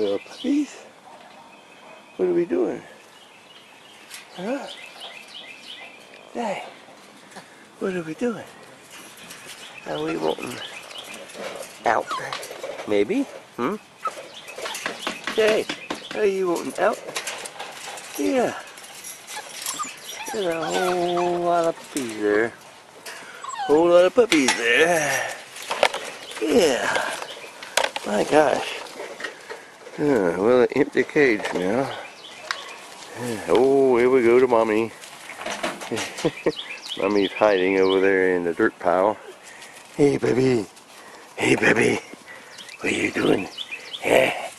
Well, puppies, what are we doing? Huh? Hey, what are we doing? Are we wanting out? Maybe? Hmm? Hey, are you wanting out? Yeah. There's a whole lot of puppies there. Whole lot of puppies there. Yeah. My gosh. Well, an empty cage now. Oh, here we go to Mommy. Mommy's hiding over there in the dirt pile. Hey, baby. Hey, baby. What are you doing? Yeah.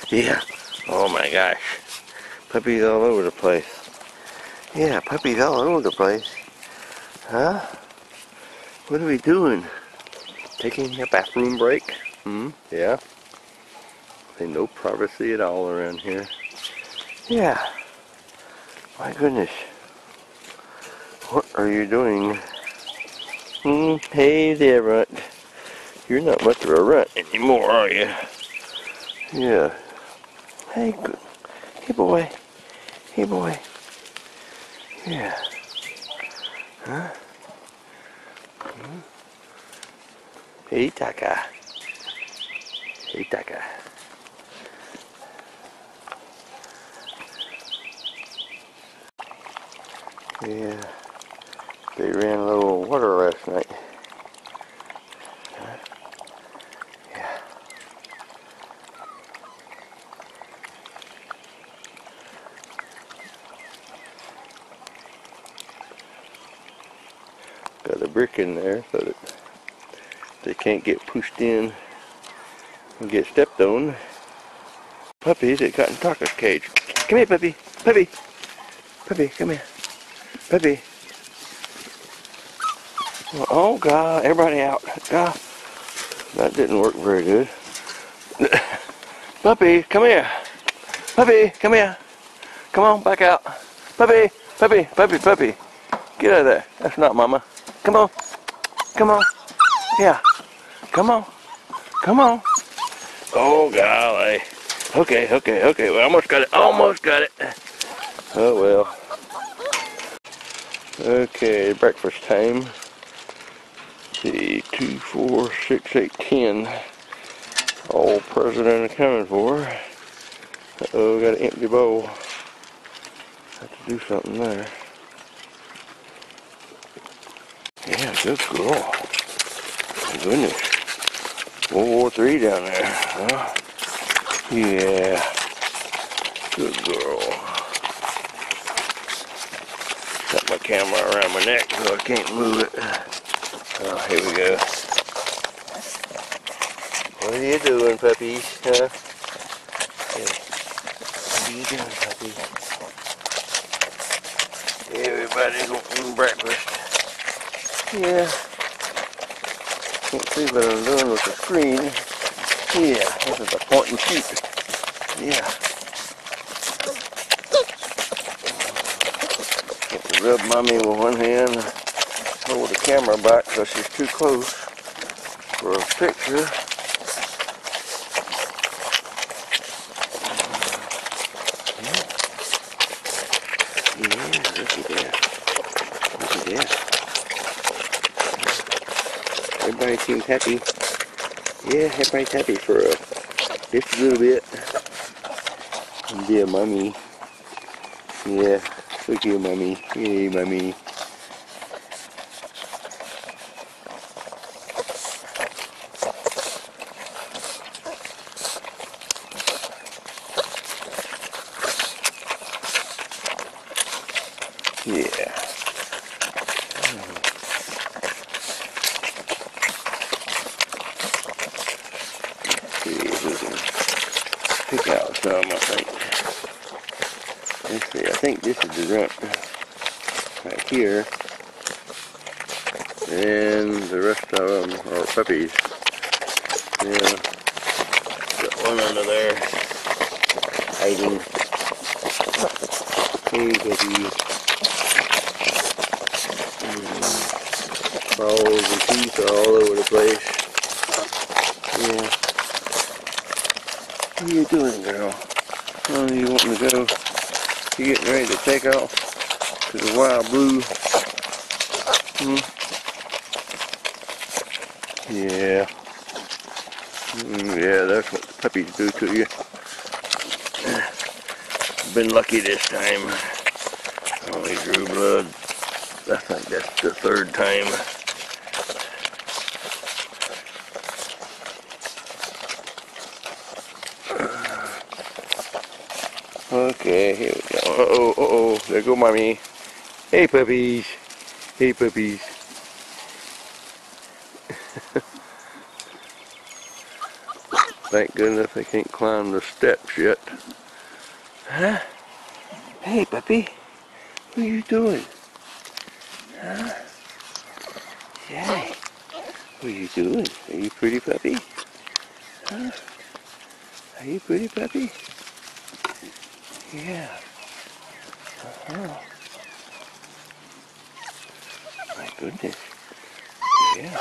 Yeah. Oh my gosh. Puppies all over the place. Yeah, puppies all over the place. Huh? What are we doing? Taking a bathroom break? Yeah. Ain't no privacy at all around here. Yeah. My goodness. What are you doing? Hey there, runt. You're not much of a runt anymore, are you? Yeah. Hey, good. Hey, boy. Hey, boy. Yeah. Huh? Hey, Taka. Hey, Taka. Yeah. They ran low on water last night. Huh? Yeah. Got a brick in there so that they can't get pushed in and get stepped on. Puppies that got in Taka's cage. Come here, puppy. Puppy. Puppy, come here. Puppy. Oh, God. Everybody out. God. That didn't work very good. Puppy, come here. Puppy, come here. Come on, back out. Puppy, puppy, puppy, puppy. Get out of there. That's not Mama. Come on. Come on. Yeah. Come on. Come on. Oh, golly. Okay. We almost got it. Almost got it. Oh, well. Okay, breakfast time. See, 2, 4, 6, 8, 10. All present and accounted for. Uh-oh, got an empty bowl. Have to do something there. Yeah, good girl. My goodness. World War III down there. Huh? Yeah. Good girl. Got my camera around my neck so I can't move it. Oh, here we go. What are you doing, puppies? Huh? Yeah. What are you doing, puppies? Everybody's wanting breakfast. Yeah. Can't see what I'm doing with the screen. Yeah, this is a point and shoot. Yeah. Have to rub Mommy with one hand, hold the camera back so she's too close for a picture. Yeah, look at that. Look at that. Everybody seems happy. Yeah, everybody's happy for just a little bit. Yeah, Mommy. Yeah, look at you, Mommy. Hey, Mommy. Yeah. See if we can pick out some, I think. Let's see, I think this is the runt right here. And the rest of them are puppies. Yeah. Got one under there hiding. Hey, baby. Balls and teeth are all over the place. Yeah. What are you doing, girl? Oh, you wanting to go? You getting ready to take off to the Wild Blue? Hmm? Yeah. Yeah, that's what the puppies do to you. Been lucky this time. Only drew blood. I think that's the third time. Okay, here we go. Uh-oh, uh-oh. There go mommy. Hey, puppies. Hey, puppies. Thank goodness they can't climb the steps yet. Huh? Hey, puppy. What are you doing? Huh? Yeah. What are you doing? Are you pretty, puppy? Huh? Are you pretty, puppy? Yeah. Oh, my goodness. Yeah.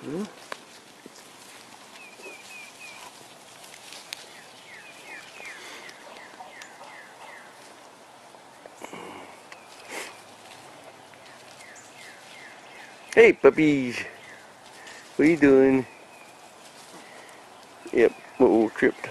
Hmm? Hey, puppies. What are you doing? Yep. Uh-oh, tripped.